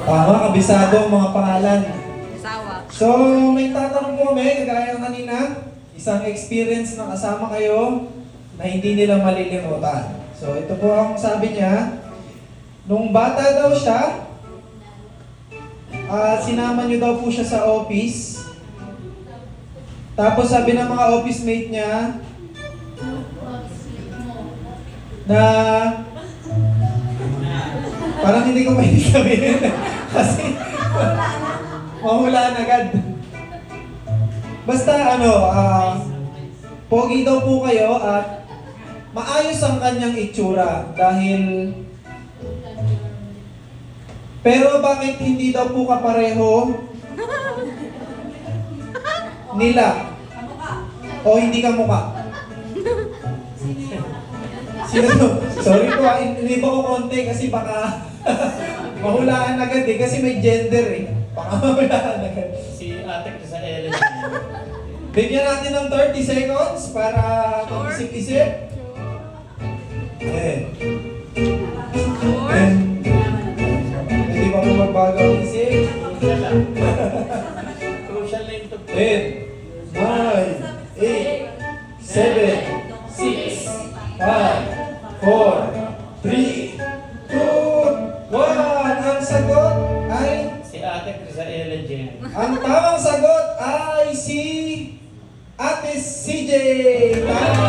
Tama, kabisado ang mga pangalan. Sawa. So, may tatanong po kami, kagaya ng kanina, isang experience na kasama kayo na hindi nila malilimutan. So, ito po ang sabi niya, nung bata daw siya, sinama niyo daw po siya sa office. Tapos sabi ng mga office mate niya, na parang hindi ko pwede sabihin kasi mahulaan agad. Basta pogi daw po kayo at maayos ang kanyang itsura dahil pero bakit hindi daw po kapareho nila o hindi ka mukha? Sino to? Sorry po, hindi po ko konti kasi baka mahulaan agad eh kasi may gender eh. Baka mahulaan agad. Si Ate sa Ellen. Bigyan natin ng 30 seconds para mag-isip-isip. Hindi pa po magbago ang isip. Crucial na ito. 10, 9, 8, 7, 6, 5, 4, 3, 2, 1. Ang sagot ay... Si Ate sa Ellen Jen. Ang tamang sagot ay si Ate CJ. Tama!